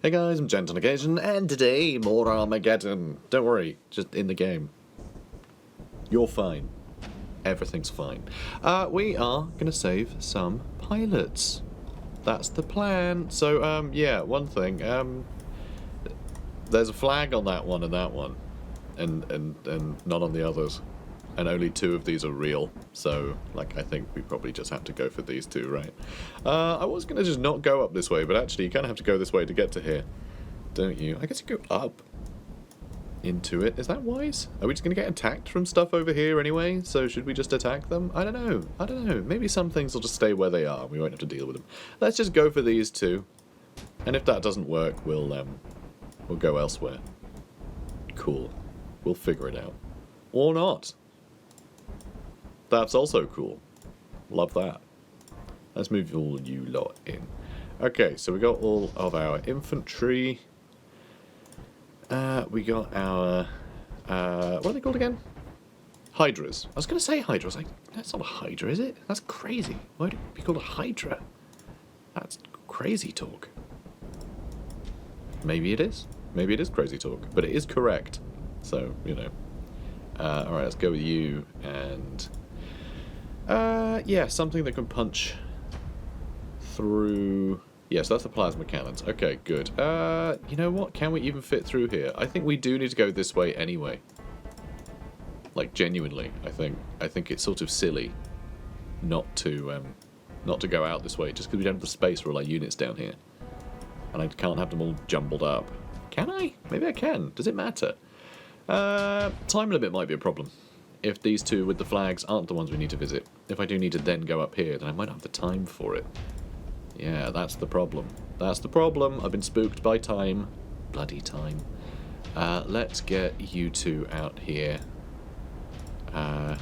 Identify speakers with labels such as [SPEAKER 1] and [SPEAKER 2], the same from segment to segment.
[SPEAKER 1] Hey guys, I'm Gent on occasion, and today more Armageddon. Don't worry, just in the game. You're fine. Everything's fine. We are gonna save some pilots. That's the plan. So, yeah, one thing. There's a flag on that one, and none on the others. And only 2 of these are real, so, like, I think we probably just have to go for these 2, right? I was going to just not go up this way, but actually you kind of have to go this way to get to here, don't you? I guess you go up into it. Is that wise? Are we just going to get attacked from stuff over here anyway? So should we just attack them? I don't know. I don't know. Maybe some things will just stay where they are. We won't have to deal with them. Let's just go for these 2. And if that doesn't work, we'll go elsewhere. Cool. We'll figure it out. Or not. That's also cool. Love that. Let's move all you lot in. Okay, so we got all of our infantry. We got our... what are they called again? Hydras. I was going to say hydras. Like, that's not a hydra, is it? That's crazy. Why would it be called a hydra? That's crazy talk. Maybe it is. Maybe it is crazy talk. But it is correct. So, you know. Alright, let's go with you and... yeah, something that can punch through... Yes, that's the plasma cannons. Okay, good. You know what? Can we even fit through here? I think we do need to go this way anyway. Like, genuinely, I think. I think it's sort of silly not to go out this way, just because we don't have the space for all our units down here. And I can't have them all jumbled up. Can I? Maybe I can. Does it matter? Time limit might be a problem. If these 2 with the flags aren't the ones we need to visit. If I do need to then go up here, then I might not have the time for it. Yeah, that's the problem. That's the problem. I've been spooked by time. Bloody time. Let's get you 2 out here. Yeah,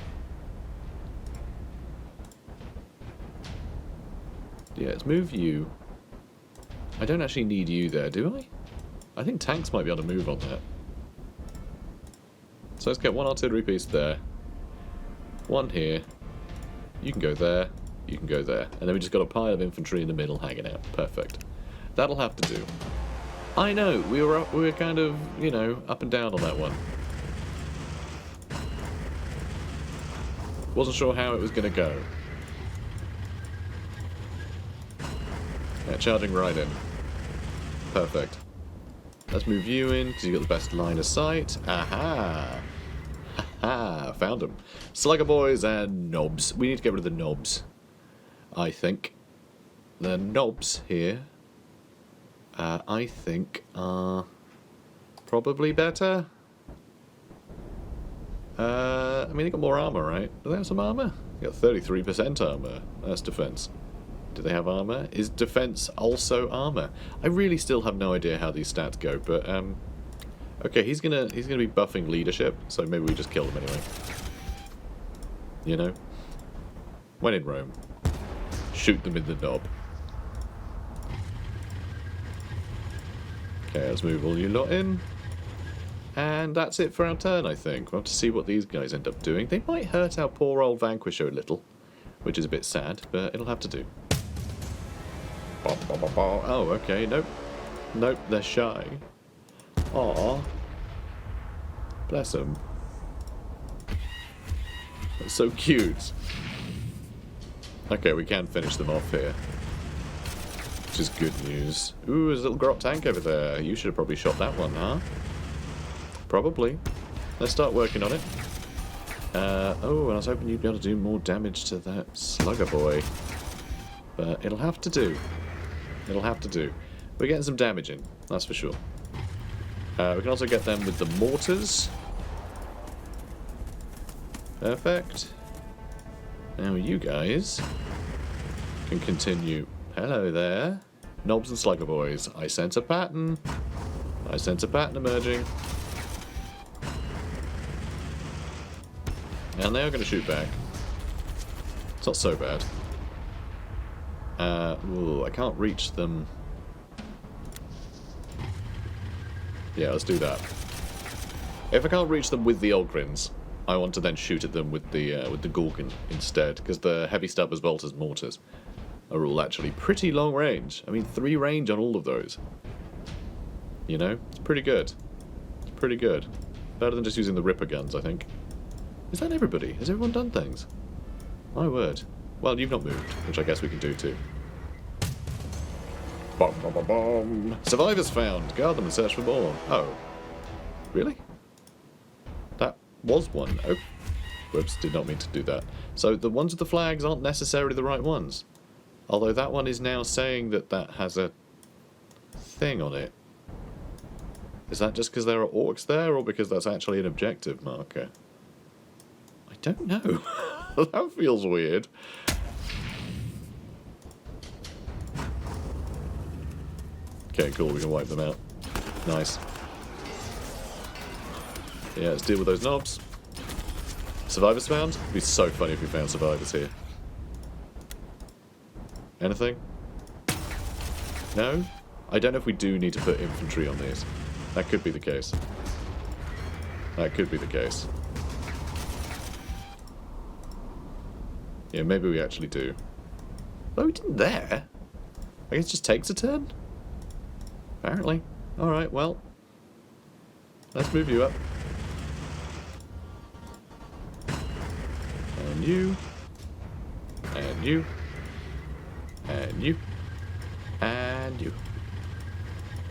[SPEAKER 1] let's move you. I don't actually need you there, do I? I think tanks might be able to move on that. So let's get 1 artillery piece there. 1 here. You can go there. You can go there. And then we just got a pile of infantry in the middle hanging out. Perfect. That'll have to do. I know, we were kind of, you know, up and down on that one. Wasn't sure how it was going to go. Yeah, charging right in. Perfect. Let's move you in, because you've got the best line of sight. Aha! Haha! Found them. Slugger boys and knobs. We need to get rid of the knobs, I think. The knobs here, I think, are probably better. I mean, they got more armor, right? Do they have some armor? They got 33% armor. That's defense. Do they have armor? Is defense also armor? I really still have no idea how these stats go, but okay, he's gonna be buffing leadership, so maybe we just kill him anyway. You know? When in Rome, shoot them in the knob. Okay, let's move all you lot in. And that's it for our turn, I think. We'll have to see what these guys end up doing. They might hurt our poor old Vanquisher a little, which is a bit sad, but it'll have to do. Oh, okay, nope. Nope, they're shy. Aww. Bless them. That's so cute. Okay, we can finish them off here. Which is good news. Ooh, there's a little grot tank over there. You should have probably shot that one, huh? Probably. Let's start working on it. Oh, and I was hoping you'd be able to do more damage to that slugger boy. But it'll have to do. It'll have to do. We're getting some damage in, that's for sure. We can also get them with the mortars. Perfect. Now you guys can continue. Hello there. Knobs and slugger boys. I sense a pattern. I sense a pattern emerging. And they are going to shoot back. It's not so bad. Ooh, I can't reach them. Yeah, let's do that. If I can't reach them with the Ogrins, I want to then shoot at them with the Gorgon instead, because the heavy stubbers, bolters, mortars are all actually pretty long range. I mean, 3 range on all of those. You know? It's pretty good. It's pretty good. Better than just using the Ripper guns, I think. Is that everybody? Has everyone done things? My word. Well, you've not moved, which I guess we can do too. Bom, bom, bom, bom. Survivors found. Guard them and search for more. Oh. Really? That was one. Oh. Whoops, did not mean to do that. So the ones with the flags aren't necessarily the right ones. Although that one is now saying that that has a thing on it. Is that just because there are orcs there, or because that's actually an objective marker? I don't know. That feels weird. Okay, cool, we can wipe them out. Nice. Yeah, let's deal with those knobs. Survivors found? It'd be so funny if we found survivors here. Anything? No? I don't know if we do need to put infantry on these. That could be the case. That could be the case. Yeah, maybe we actually do. Oh, we didn't there. I guess it just takes a turn? Apparently. Alright, well. Let's move you up. And you. And you. And you. And you.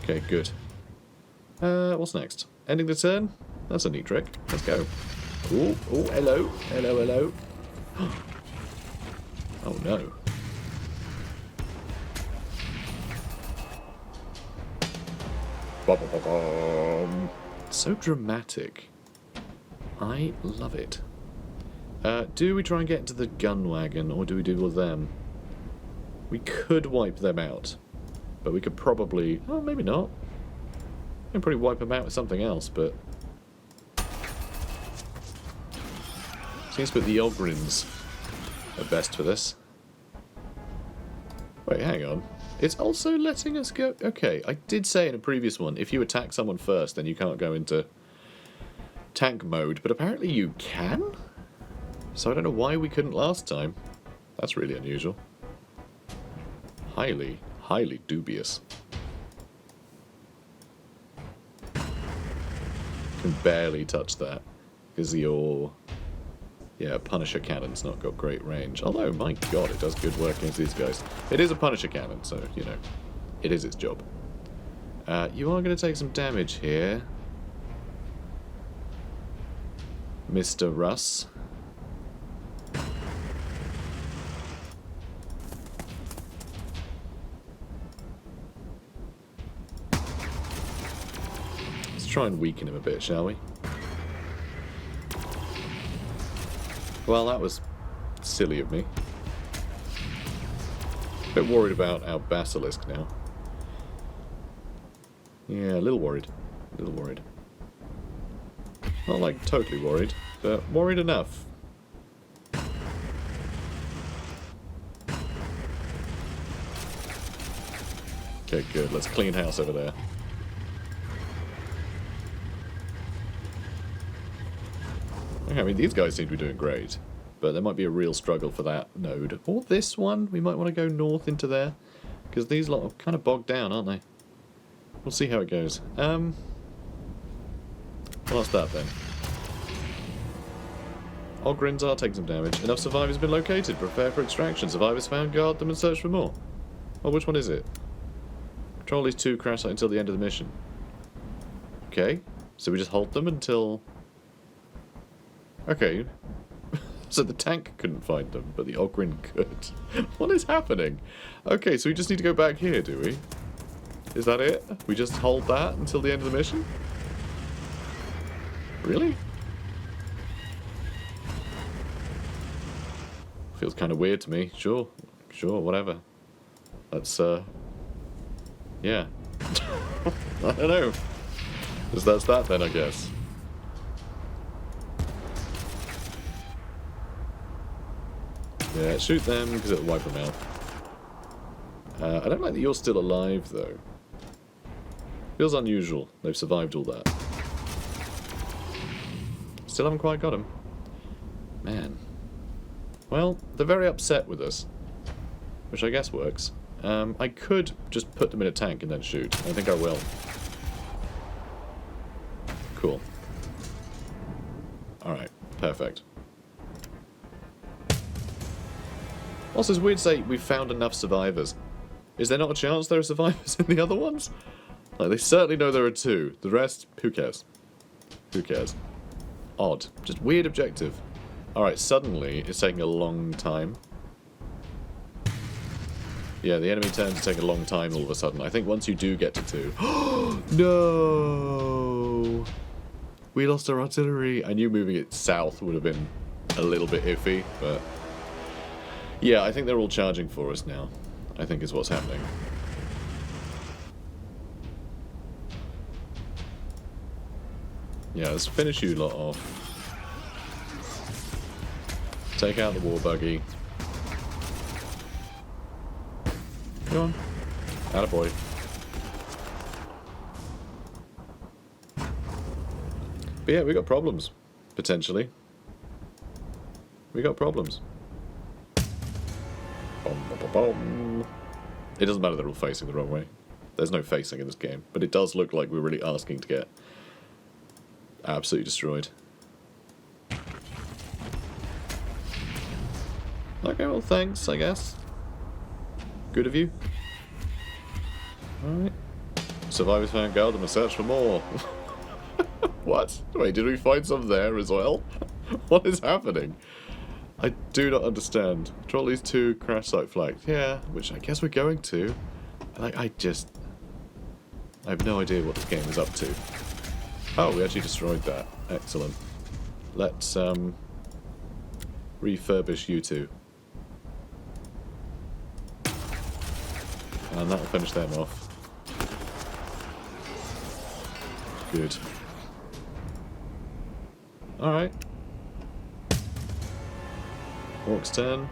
[SPEAKER 1] Okay, good. What's next? Ending the turn? That's a neat trick. Let's go. Oh, oh, hello. Hello, hello. Oh, no. So dramatic. I love it. Do we try and get into the gun wagon, or do we deal with them? We could wipe them out. But we could probably... Oh, maybe not. We can probably wipe them out with something else, but... Seems to put the Ogrins are best for this. Wait, hang on. It's also letting us go... Okay, I did say in a previous one, if you attack someone first, then you can't go into tank mode, but apparently you can? So I don't know why we couldn't last time. That's really unusual. Highly, highly dubious. Can barely touch that because your Punisher cannon's not got great range. Although, my god, it does good work against these guys. It is a Punisher cannon, so, you know, it is its job. You are going to take some damage here, Mr. Russ. Let's try and weaken him a bit, shall we? Well, that was silly of me. A bit worried about our Basilisk now. Yeah, a little worried. A little worried. Not like totally worried, but worried enough. Okay, good. Let's clean house over there. Okay, I mean, these guys seem to be doing great, but there might be a real struggle for that node. Or this one. We might want to go north into there, because these lot are kind of bogged down, aren't they? We'll see how it goes. Well, that's that then. Ogrins are taking some damage. Enough survivors have been located. Prepare for extraction. Survivors found, guard them, and search for more. Oh, which one is it? Control these two crash site until the end of the mission. Okay, so we just hold them until... Okay, so the tank couldn't find them, but the Ogrin could. What is happening? Okay, so we just need to go back here, do we? Is that it? We just hold that until the end of the mission? Really? Feels kind of weird to me. Sure, whatever. Let's, yeah. I don't know. That's that then, I guess. Yeah, shoot them, because it'll wipe them out. I don't like that you're still alive, though. Feels unusual. They've survived all that. Still haven't quite got him. Man. Well, they're very upset with us. Which I guess works. I could just put them in a tank and then shoot. I think I will. Cool. Alright, perfect. Also, it's weird to say we've found enough survivors. Is there not a chance there are survivors in the other ones? Like, they certainly know there are 2. The rest, who cares? Who cares? Odd. Just weird objective. Alright, suddenly it's taking a long time. Yeah, the enemy turns to take a long time all of a sudden. I think once you do get to 2... No! We lost our artillery. I knew moving it south would have been a little bit iffy, but... Yeah, I think they're all charging for us now, I think is what's happening. Yeah, let's finish you lot off. Take out the war buggy. Come on. Attaboy. But yeah, we got problems. Potentially. We got problems. It doesn't matter they're all facing the wrong way. There's no facing in this game. But it does look like we're really asking to get absolutely destroyed. Okay, well thanks, I guess. Good of you. Alright. Survivors found gold and a search for more. What? Wait, did we find some there as well? What is happening? I do not understand. Control these 2 crash site flags. Yeah, which I guess we're going to. Like, I have no idea what this game is up to. Oh, we actually destroyed that. Excellent. Let's, refurbish you 2. And that'll finish them off. Good. Alright. Ork's turn.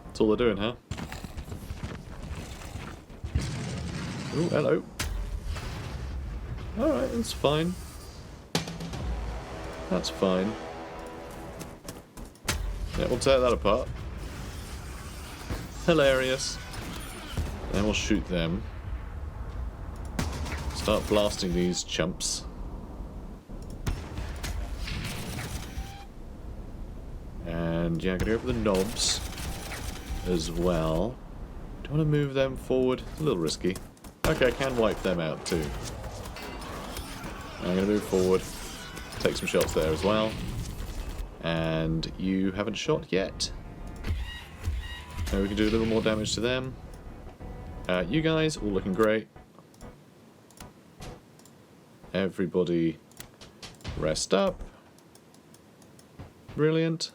[SPEAKER 1] That's all they're doing, huh? Ooh, hello. Alright, that's fine. That's fine. Yeah, we'll tear that apart. Hilarious. Then we'll shoot them. Start blasting these chumps. And yeah, I'm gonna go for the knobs as well. Do I want to move them forward? It's a little risky. Okay, I can wipe them out too. I'm gonna move forward. Take some shots there as well. And you haven't shot yet. Maybe we can do a little more damage to them. You guys, all looking great. Everybody rest up. Brilliant.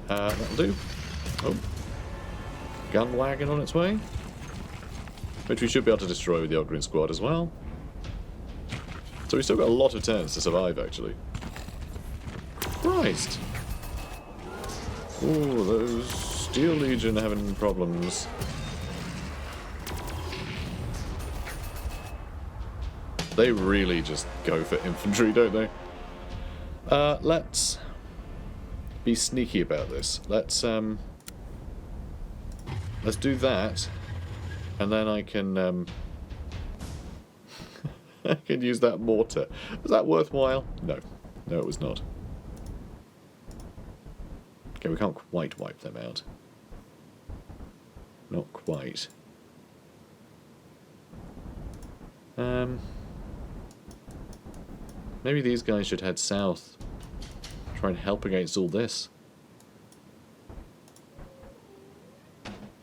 [SPEAKER 1] That'll do. Oh. Gun wagon on its way. Which we should be able to destroy with the Ogrin squad as well. So we've still got a lot of turns to survive, actually. Christ! Ooh, those Steel Legion are having problems. They really just go for infantry, don't they? Let's be sneaky about this. Let's do that, and then I can I can use that mortar. Was that worthwhile? No. No, it was not. Okay, we can't quite wipe them out. Not quite. Maybe these guys should head south. Try and help against all this.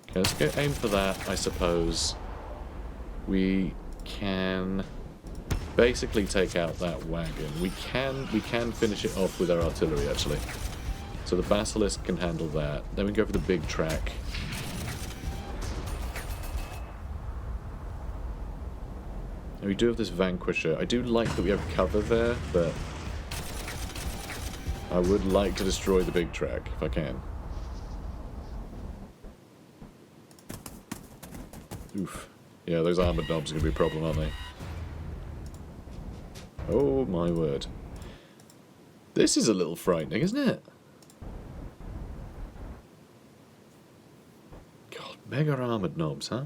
[SPEAKER 1] Okay, let's go aim for that, I suppose. We can basically take out that wagon. We can finish it off with our artillery, actually. So the Basilisk can handle that. Then we go for the big track. And we do have this Vanquisher. I do like that we have cover there, but I would like to destroy the big track if I can. Oof. Yeah, those armored knobs are going to be a problem, aren't they? Oh my word. This is a little frightening, isn't it? God, mega armored knobs, huh?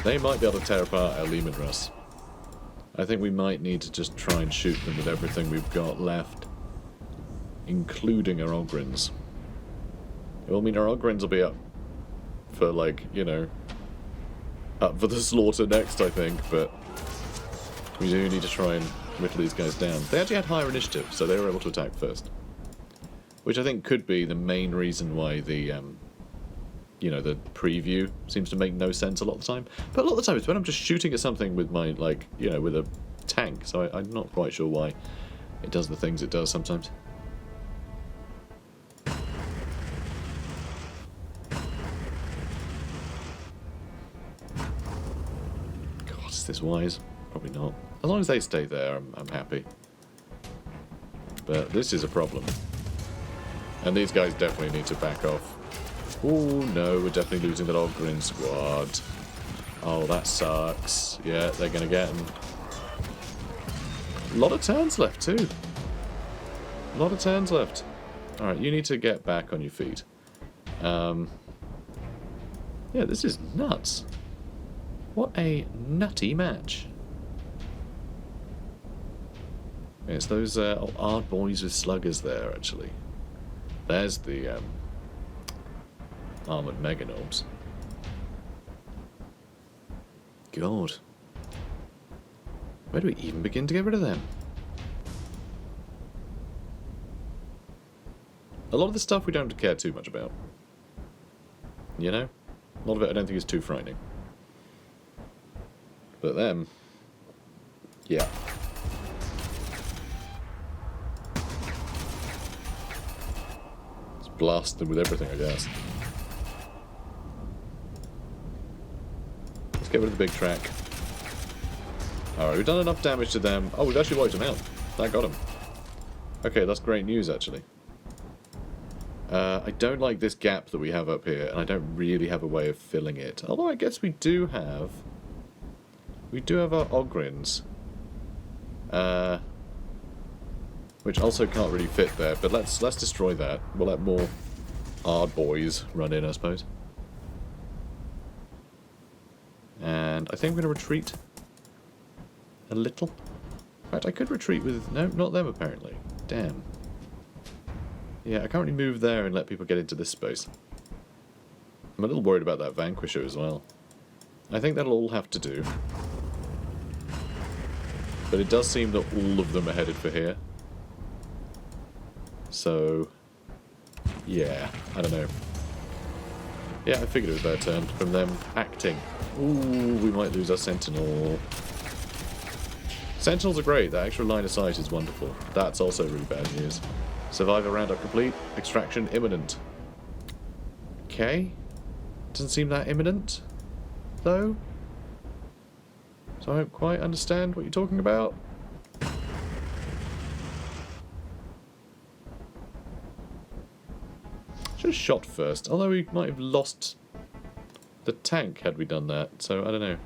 [SPEAKER 1] They might be able to tear apart our Lehman Russ. I think we might need to just try and shoot them with everything we've got left. Including our Ogrins. Well, I mean, our Ogrins will be up for, like, you know, up for the slaughter next, I think, but we do need to try and whittle these guys down. They actually had higher initiative, so they were able to attack first. Which I think could be the main reason why the, you know, the preview seems to make no sense a lot of the time. But a lot of the time it's when I'm just shooting at something with my, like, you know, with a tank, so I'm not quite sure why it does the things it does sometimes. God, is this wise? Probably not. As long as they stay there, I'm happy. But this is a problem. And these guys definitely need to back off. Oh no, we're definitely losing that Ogrin squad. Oh, that sucks. Yeah, they're going to get him. A lot of turns left too. A lot of turns left. Alright, you need to get back on your feet. Yeah, this is nuts. What a nutty match. It's those odd boys with sluggers there, actually. There's the armored meganobs. God. Where do we even begin to get rid of them? A lot of the stuff we don't care too much about. You know? A lot of it I don't think is too frightening. But them... yeah. Blast them with everything, I guess. Let's get rid of the big track. Alright, we've done enough damage to them. Oh, we've actually wiped them out. That got them. Okay, that's great news, actually. I don't like this gap that we have up here, and I don't really have a way of filling it. Although I guess we do have... we do have our Ogrins. Which also can't really fit there, but let's destroy that. We'll let more hard boys run in, I suppose. And I think I'm going to retreat a little. In fact, I could retreat with... no, not them, apparently. Damn. Yeah, I can't really move there and let people get into this space. I'm a little worried about that Vanquisher as well. I think that'll all have to do. But it does seem that all of them are headed for here. So, yeah, I don't know. Yeah, I figured it was their turn from them acting. Ooh, we might lose our Sentinel. Sentinels are great, that extra line of sight is wonderful. That's also really bad news. Survivor roundup complete, extraction imminent. Okay. Doesn't seem that imminent, though. So I don't quite understand what you're talking about. Should have shot first, although we might have lost the tank had we done that, so I don't know.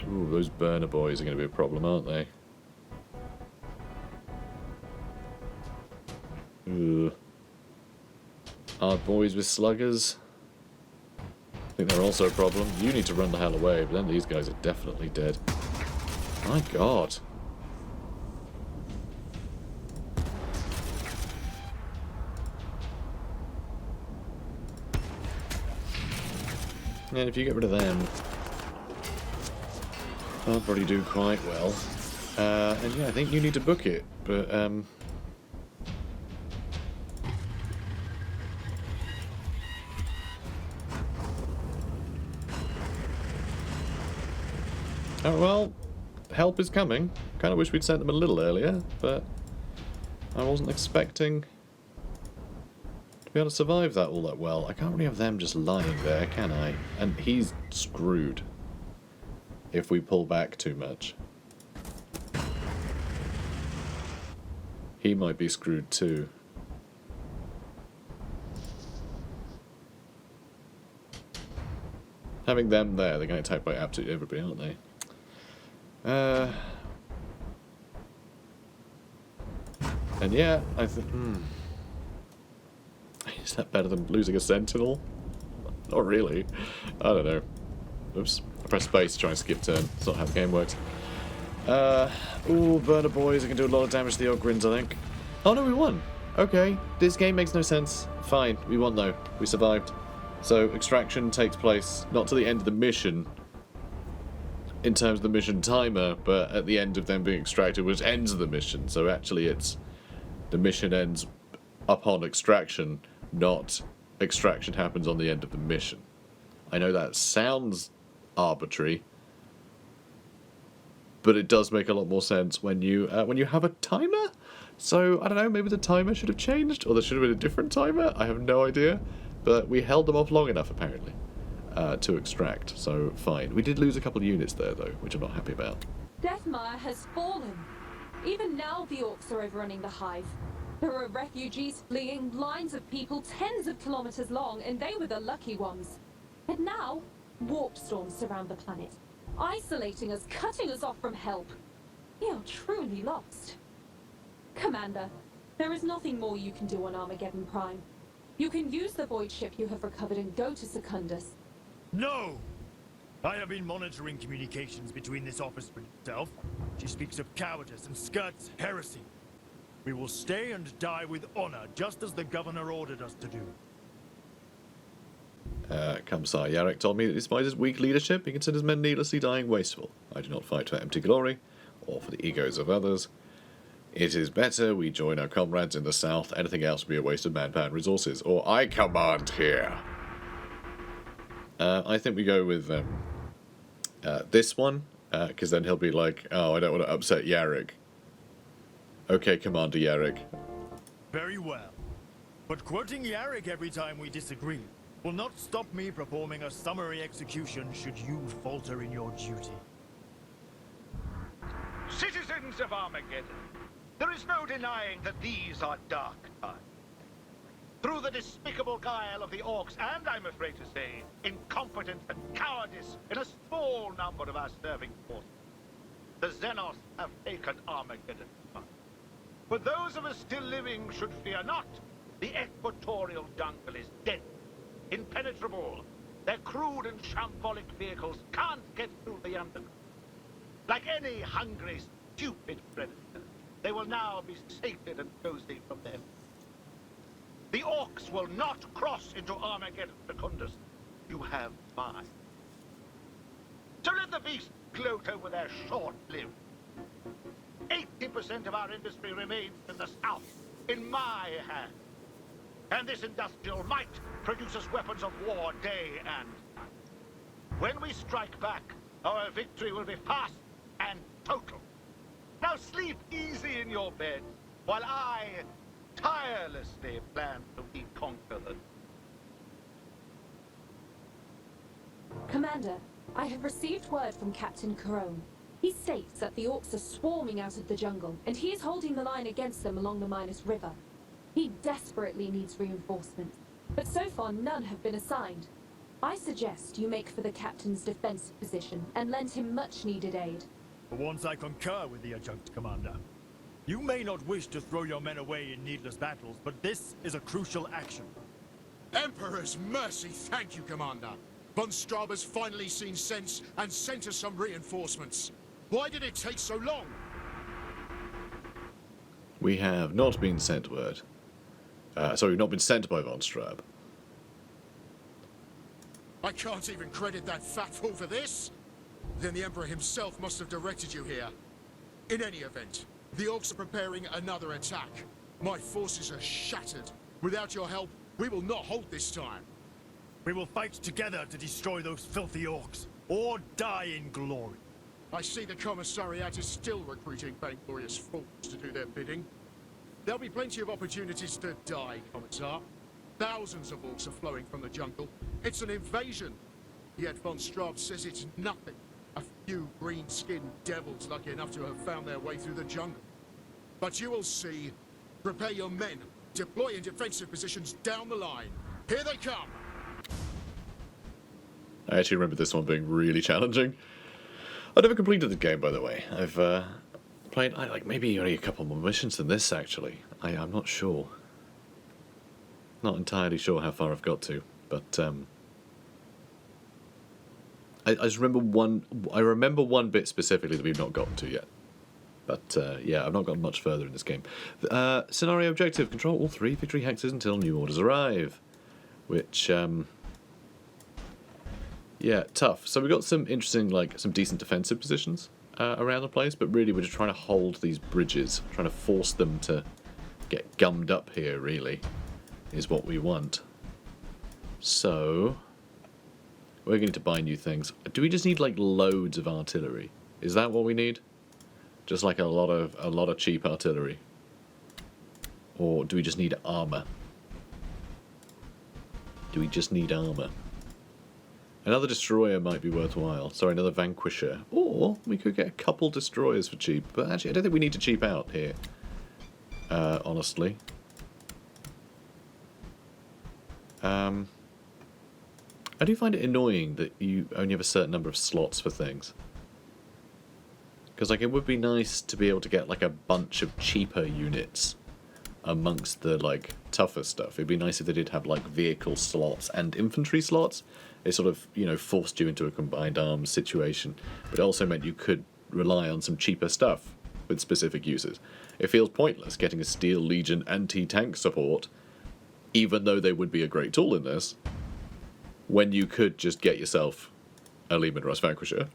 [SPEAKER 1] Ooh, those burner boys are going to be a problem, aren't they? Ugh. Hard boys with sluggers. I think they're also a problem. You need to run the hell away, but then these guys are definitely dead. My god. And if you get rid of them, I'll probably do quite well. And yeah, I think you need to book it, but oh well, help is coming. Kind of wish we'd sent them a little earlier, but I wasn't expecting to be able to survive that all that well. I can't really have them just lying there, can I? And he's screwed if we pull back too much. He might be screwed too. Having them there, they're going to attack by absolutely everybody, aren't they? And yeah, I think... is that better than losing a Sentinel? Not really. I don't know. Oops. I pressed space to try and skip turn. That's not how the game works. Ooh, burner boys. I can do a lot of damage to the Ogrins, I think. Oh no, we won. Okay. This game makes no sense. Fine. We won though. We survived. So extraction takes place not to the end of the mission in terms of the mission timer, but at the end of them being extracted, which ends the mission. So actually the mission ends upon extraction, not extraction happens on the end of the mission. I know that sounds arbitrary, but it does make a lot more sense when you have a timer. So I don't know, maybe the timer should have changed, or there should have been a different timer. I have no idea, but we held them off long enough apparently to extract. So fine. We did lose a couple of units there though, which I'm not happy about.
[SPEAKER 2] Deathmire has fallen. Even now the Orks are overrunning the hive. There are refugees fleeing, lines of people tens of kilometers long, and they were the lucky ones. And now, warp storms surround the planet, isolating us, cutting us off from help. We are truly lost. Commander, there is nothing more you can do on Armageddon Prime. You can use the void ship you have recovered and go to Secundus.
[SPEAKER 3] No! I have been monitoring communications between this officer and herself. She speaks of cowardice and skirts heresy. We will stay and die with honor, just as the governor ordered us to do.
[SPEAKER 1] Kamsar Yarek told me that despite his weak leadership, he considers men needlessly dying wasteful. I do not fight for empty glory, or for the egos of others. It is better we join our comrades in the south. Anything else would be a waste of manpower and resources. Or I command here. I think we go with this one, because then he'll be like, oh, I don't want to upset Yarek. Okay, Commander Yarek.
[SPEAKER 3] Very well. But quoting Yarek every time we disagree will not stop me performing a summary execution should you falter in your duty.
[SPEAKER 4] Citizens of Armageddon, there is no denying that these are dark times. Through the despicable guile of the Orks, and I'm afraid to say, incompetence and cowardice in a small number of our serving forces, the Xenos have taken Armageddon. But those of us still living should fear not. The equatorial jungle is dead, impenetrable. Their crude and shambolic vehicles can't get through the underground. Like any hungry, stupid predator, they will now be sated and cozy from them. The Orks will not cross into Armageddon, Secundus. You have mine. So let the beasts gloat over their short-lived. 80% of our industry remains in the south, in my hand. And this industrial might produces weapons of war day and night. When we strike back, our victory will be fast and total. Now sleep easy in your bed, while I tirelessly plan to reconquer them.
[SPEAKER 2] Commander, I have received word from Captain Carone. He states that the Orks are swarming out of the jungle, and he is holding the line against them along the Minos River. He desperately needs reinforcements, but so far none have been assigned. I suggest you make for the captain's defensive position and lend him much-needed aid.
[SPEAKER 3] For once I concur with the adjunct commander. You may not wish to throw your men away in needless battles, but this is a crucial action.
[SPEAKER 5] Emperor's mercy, thank you, Commander. Von Straber's finally seen sense and sent us some reinforcements. Why did it take so long?
[SPEAKER 1] We have not been sent word. Sorry, we've not been sent by Von Strab.
[SPEAKER 5] I can't even credit that fat fool for this. Then the Emperor himself must have directed you here. In any event, the Orks are preparing another attack. My forces are shattered. Without your help, we will not hold this time.
[SPEAKER 3] We will fight together to destroy those filthy Orks, or die in glory.
[SPEAKER 5] I see the Commissariat is still recruiting vainglorious fools to do their bidding. There'll be plenty of opportunities to die, Commissar. Thousands of Orks are flowing from the jungle. It's an invasion. Yet Von Straub says it's nothing. A few green-skinned devils lucky enough to have found their way through the jungle. But you will see. Prepare your men. Deploy in defensive positions down the line. Here they come!
[SPEAKER 1] I actually remember this one being really challenging. I never completed the game, by the way. I've played like maybe only a couple more missions than this, actually. I'm not sure. Not entirely sure how far I've got to, but I just remember one. I remember one bit specifically that we've not gotten to yet. But yeah, I've not gotten much further in this game. Scenario objective: control all 3 victory hexes until new orders arrive. Which, yeah, tough. So we've got some interesting, like, some decent defensive positions around the place, but really we're just trying to hold these bridges, trying to force them to get gummed up here, really, is what we want. So we're going to buy new things. Do we just need, like, loads of artillery? Is that what we need? Just like a lot of cheap artillery? Or do we just need armor? Do we just need armor? Another destroyer might be worthwhile. Sorry, another vanquisher. Or we could get a couple destroyers for cheap. But actually, I don't think we need to cheap out here. Honestly. I do find it annoying that you only have a certain number of slots for things. Because, like, it would be nice to be able to get, like, a bunch of cheaper units amongst the, like, tougher stuff. It'd be nice if they did have, like, vehicle slots and infantry slots. It sort of, you know, forced you into a combined arms situation. But it also meant you could rely on some cheaper stuff with specific uses. It feels pointless getting a Steel Legion anti-tank support, even though they would be a great tool in this, when you could just get yourself a Lehman Russ Vanquisher.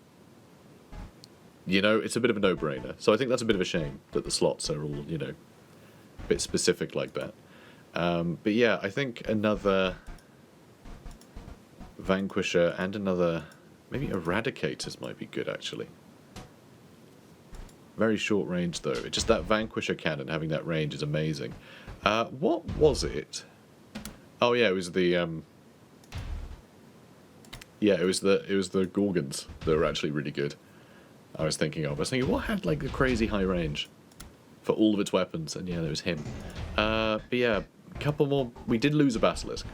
[SPEAKER 1] You know, it's a bit of a no-brainer. So I think that's a bit of a shame that the slots are all, you know, a bit specific like that. But yeah, I think another Vanquisher and another, maybe Eradicators might be good, actually. Very short range, though. It's just that Vanquisher cannon having that range is amazing. What was it? Oh yeah, it was the yeah, it was the Gorgons that were actually really good. I was thinking, what had like a crazy high range for all of its weapons? And yeah, there was him. But yeah, a couple more. We did lose a Basilisk,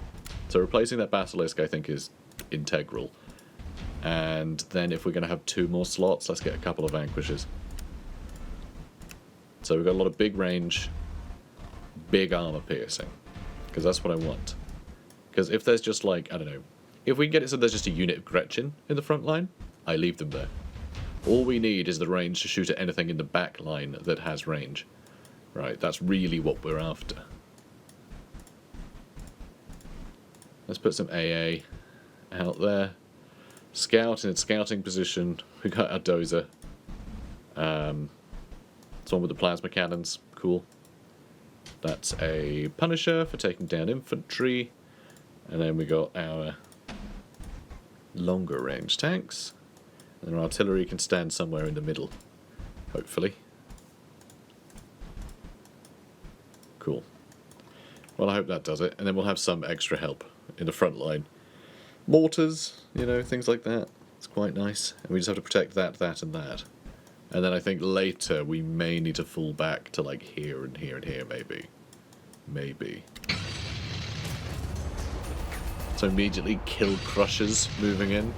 [SPEAKER 1] so replacing that Basilisk I think is integral. And then if we're going to have 2 more slots, let's get a couple of Vanquishers. So we've got a lot of big range, big armor piercing, because that's what I want. Because if there's just like, I don't know, if we get it so there's just a unit of Gretchen in the front line, I leave them there. All we need is the range to shoot at anything in the back line that has range. Right, that's really what we're after. Let's put some AA out there. Scout in its scouting position. We got our dozer. It's one with the plasma cannons. Cool. That's a Punisher for taking down infantry. And then we got our longer range tanks. And our artillery can stand somewhere in the middle, hopefully. Cool. Well, I hope that does it. And then we'll have some extra help in the front line. Mortars, you know, things like that. It's quite nice. And we just have to protect that, that, and that. And then I think later we may need to fall back to like here and here and here, maybe. Maybe. So immediately kill crushers moving in.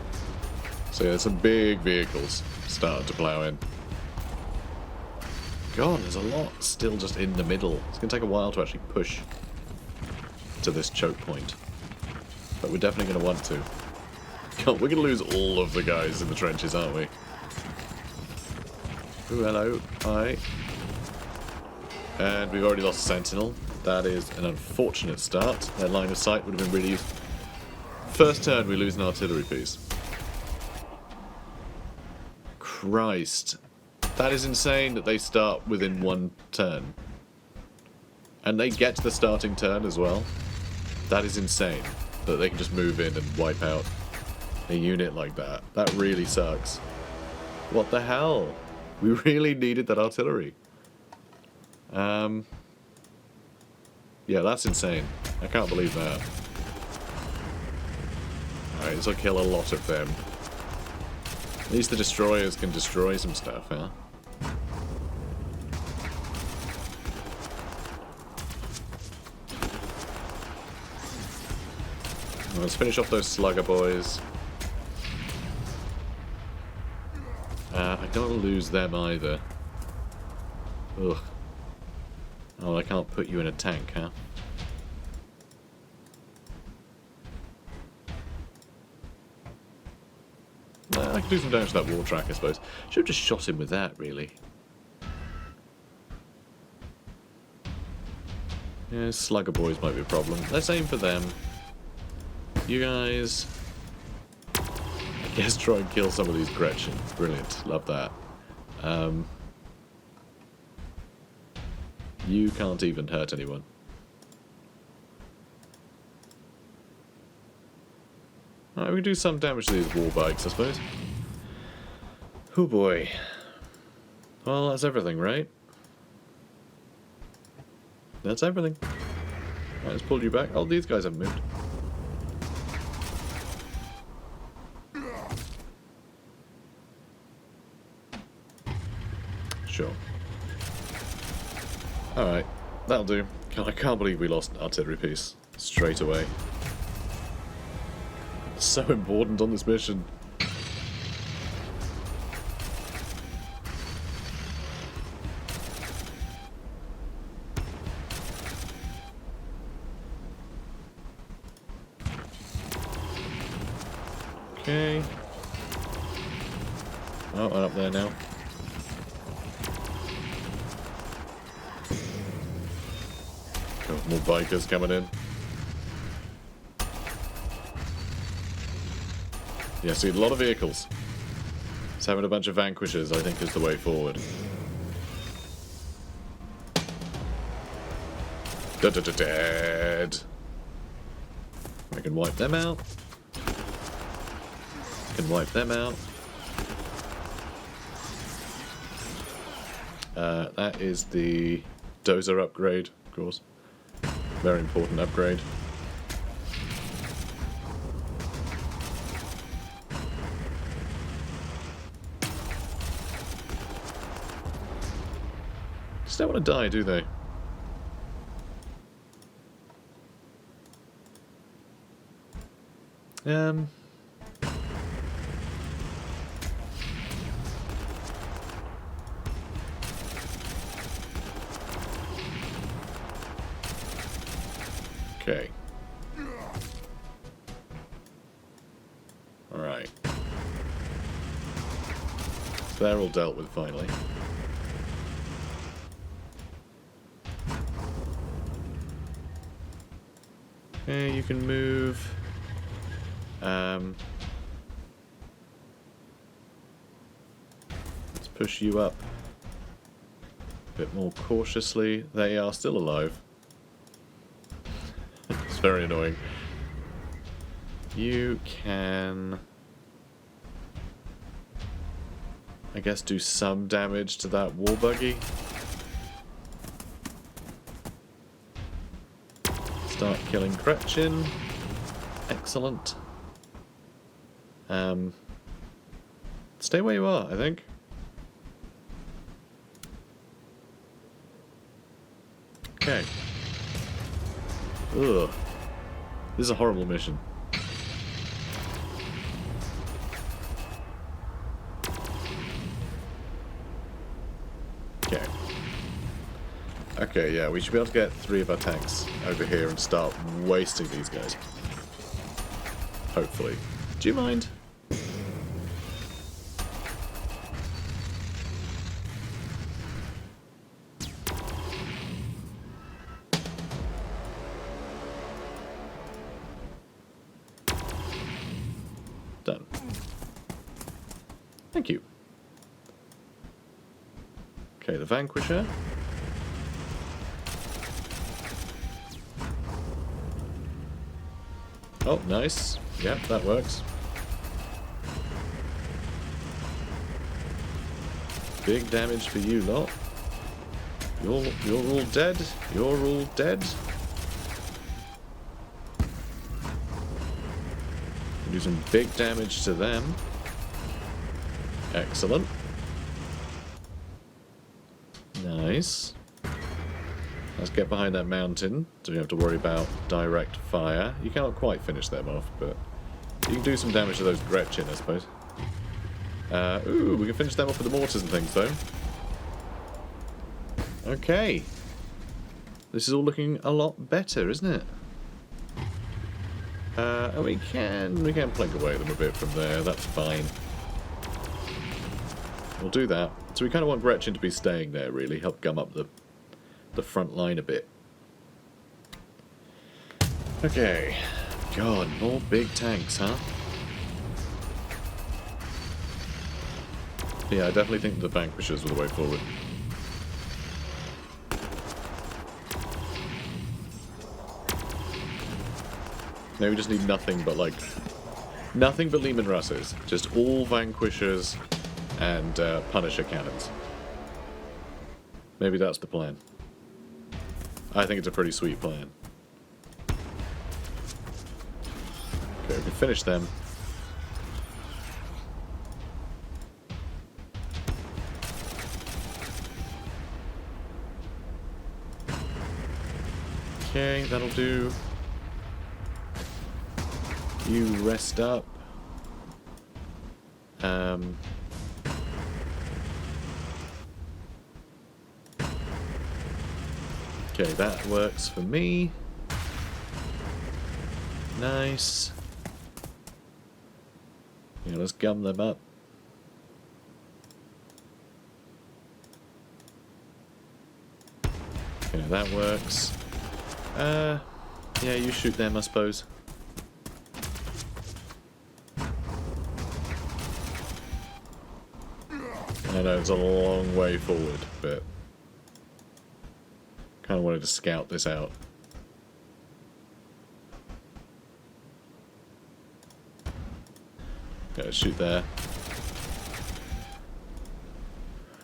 [SPEAKER 1] So yeah, some big vehicles starting to plow in. God, there's a lot still just in the middle. It's going to take a while to actually push to this choke point. But we're definitely going to want to. God, we're going to lose all of the guys in the trenches, aren't we? Ooh, hello. Hi. And we've already lost a sentinel. That is an unfortunate start. Their line of sight would have been really useful. First turn, we lose an artillery piece. Christ. That is insane that they start within 1 turn. And they get to the starting turn as well. That is insane. That they can just move in and wipe out a unit like that. That really sucks. What the hell? We really needed that artillery. Yeah, that's insane. I can't believe that. Alright, this will kill a lot of them. At least the destroyers can destroy some stuff, huh? Well, let's finish off those slugger boys. I don't want to lose them either. Ugh. Oh, I can't put you in a tank, huh? I could do some damage to that war track, I suppose. Should have just shot him with that, really. Yeah, slugger boys might be a problem. Let's aim for them. You guys, I guess, try and kill some of these Gretchen. Brilliant. Love that. You can't even hurt anyone. Alright, we can do some damage to these war bikes, I suppose. Oh boy. Well, that's everything, right? That's everything. Alright, let's pull you back. Oh, these guys haven't moved. Sure. Alright, that'll do. God, I can't believe we lost an artillery piece straight away. It's so important on this mission. Okay. Oh, I'm up there now. Got more bikers coming in. Yeah, see, a lot of vehicles. So having a bunch of vanquishers, I think, is the way forward. Dead. I can wipe them out. Can wipe them out. That is the dozer upgrade, of course. Very important upgrade. Just don't want to die, do they? Okay. Alright. So they're all dealt with finally. Okay, you can move. Let's push you up a bit more cautiously. They are still alive. It's very annoying. You can, I guess, do some damage to that war buggy. Start killing Gretchen. Excellent. Stay where you are, I think. Okay. Ugh. This is a horrible mission. Okay. Okay, yeah, we should be able to get 3 of our tanks over here and start wasting these guys. Hopefully. Do you mind? Done. Thank you. Okay, the Vanquisher. Oh, nice. Yep, that works. Big damage for you lot. You're all dead. You're all dead. Do some big damage to them. Excellent. Nice. Let's get behind that mountain, so you don't have to worry about direct fire. You cannot quite finish them off, but you can do some damage to those Gretchen, I suppose. Ooh, we can finish them off with the mortars and things, though. Okay. This is all looking a lot better, isn't it? And we can plink away at them a bit from there, that's fine. we'll do that. So we kind of want Gretchen to be staying there, really. Help gum up the front line a bit. Okay. God, more big tanks, huh? Yeah, I definitely think the Vanquishers were the way forward. Now we just need nothing but, like... Nothing but Lehman Russes. Just all Vanquishers and Punisher cannons. Maybe that's the plan. I think it's a pretty sweet plan. Okay, we can finish them. Okay, that'll do. You rest up. Okay, that works for me. Nice. Yeah, let's gum them up. Okay, that works. Yeah, you shoot them, I suppose. I know it's a long way forward, but kind of wanted to scout this out. Okay, let's shoot there.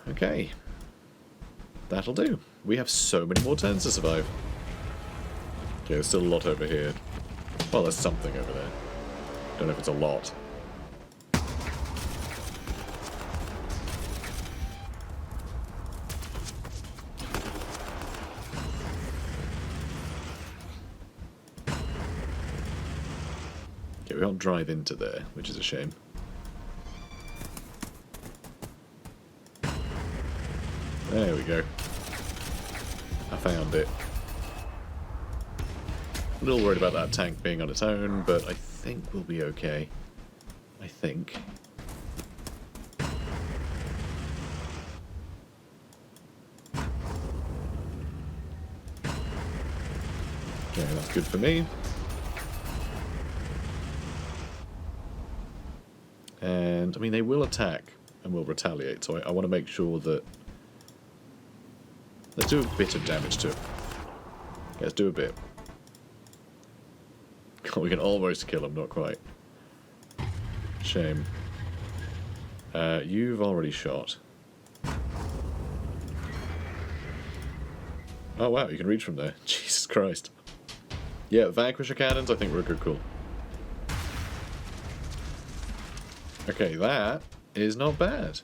[SPEAKER 1] Okay. That'll do. We have so many more turns to survive. Okay, there's still a lot over here. Well, there's something over there. Don't know if it's a lot. Okay, we can't drive into there, which is a shame. There we go. I found it. A little worried about that tank being on its own, but I think we'll be okay. I think. Okay, that's good for me. And, I mean, they will attack and will retaliate, so I want to make sure that... Let's do a bit of damage to it. Okay, let's do a bit. We can almost kill him, not quite. Shame. You've already shot. Oh wow, you can reach from there. Jesus Christ. Yeah, Vanquisher cannons, I think we're a good call. Okay, that is not bad.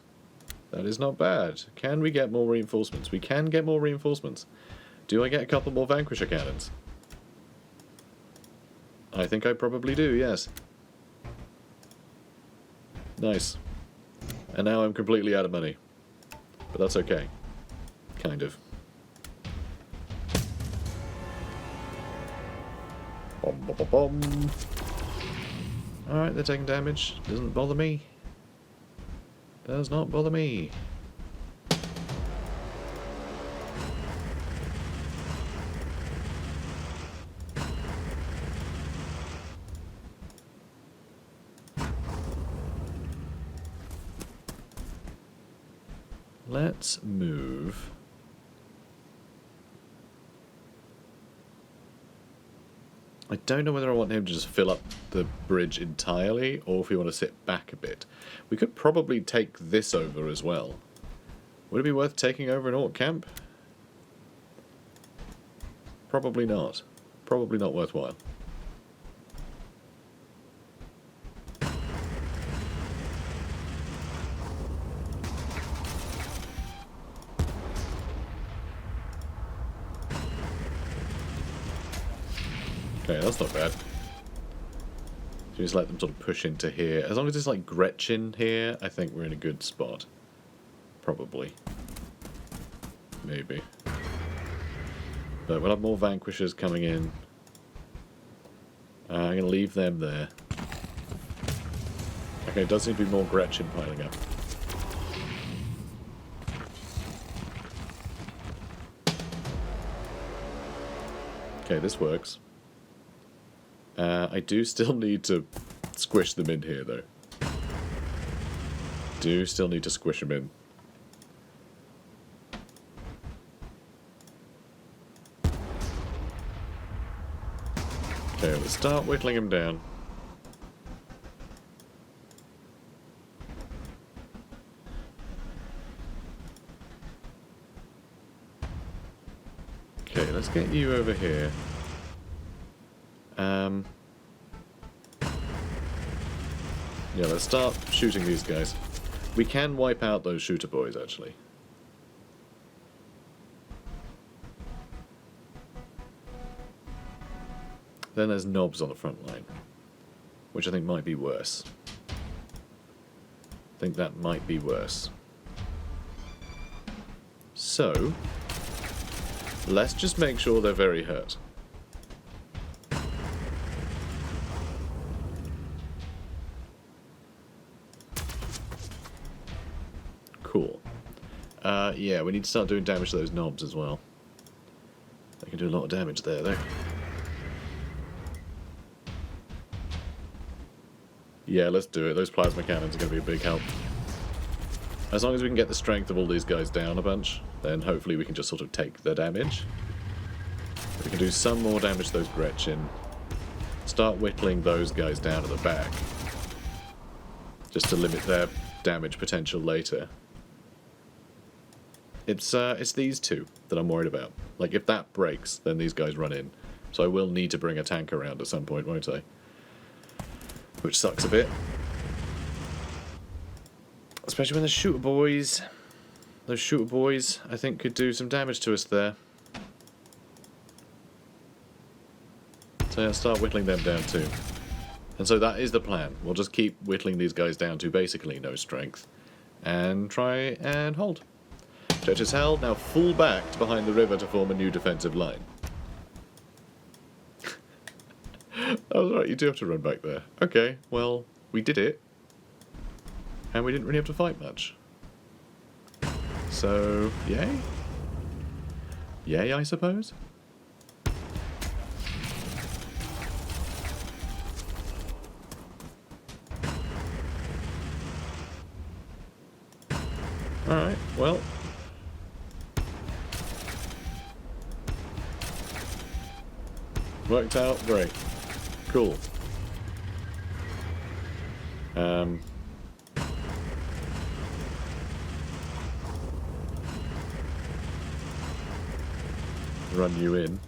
[SPEAKER 1] That is not bad. Can we get more reinforcements? We can get more reinforcements. Do I get a couple more Vanquisher cannons? I think I probably do, yes. Nice. And now I'm completely out of money. But that's okay. Kind of. Bom, bom, bom, bom. Alright, they're taking damage. Doesn't bother me. Does not bother me. Let's move. I don't know whether I want him to just fill up the bridge entirely or if we want to sit back a bit. We could probably take this over as well. Would it be worth taking over an Ork camp? Probably not. Probably not worthwhile. Okay, that's not bad. So just let them sort of push into here. As long as it's like Gretchen here, I think we're in a good spot. Probably. Maybe. But we'll have more Vanquishers coming in. I'm going to leave them there. Okay, it does seem to be more Gretchen piling up. Okay, this works. I do still need to squish them in here, though. Do still need to squish them in. Okay, let's start whittling them down. Okay, let's get you over here. Yeah, let's start shooting these guys. We can wipe out those shooter boys, actually. Then there's knobs on the front line, which I think might be worse. I think that might be worse. So, let's just make sure they're very hurt. Cool. Yeah, we need to start doing damage to those knobs as well. They can do a lot of damage there, though. Yeah, let's do it. Those plasma cannons are going to be a big help. As long as we can get the strength of all these guys down a bunch, then hopefully we can just sort of take the damage. We can do some more damage to those Gretchen. Start whittling those guys down at the back. Just to limit their damage potential later. It's these two that I'm worried about. Like, if that breaks, then these guys run in. So I will need to bring a tank around at some point, won't I? Which sucks a bit. Especially when the shooter boys... Those shooter boys, I think, could do some damage to us there. So yeah, start whittling them down too. And so that is the plan. We'll just keep whittling these guys down to basically no strength. And try and hold. Church is held, now fall back to behind the river to form a new defensive line. Oh, right, you do have to run back there. Okay, well, we did it. And we didn't really have to fight much. So, yay? Yay, I suppose? Alright, well. Worked out great. Cool. Run you in.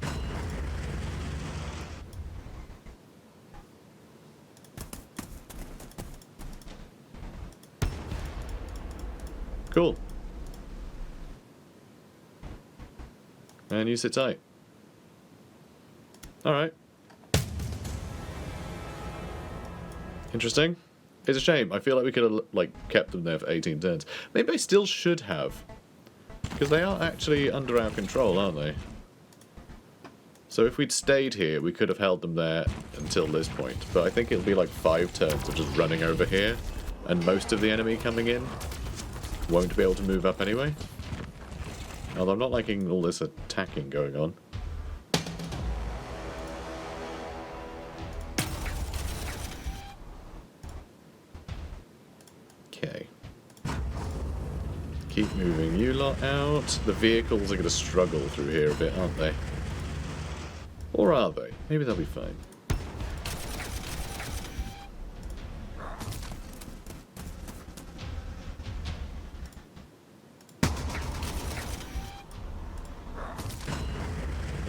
[SPEAKER 1] Cool. And you sit tight. Alright. Interesting. It's a shame. I feel like we could have, like, kept them there for 18 turns. Maybe I still should have. Because they are actually under our control, aren't they? So if we'd stayed here, we could have held them there until this point. But I think it'll be like 5 turns of just running over here. And most of the enemy coming in won't be able to move up anyway. Although I'm not liking all this attacking going on. Okay. Keep moving you lot out. The vehicles are going to struggle through here a bit, aren't they? Or are they? Maybe they'll be fine.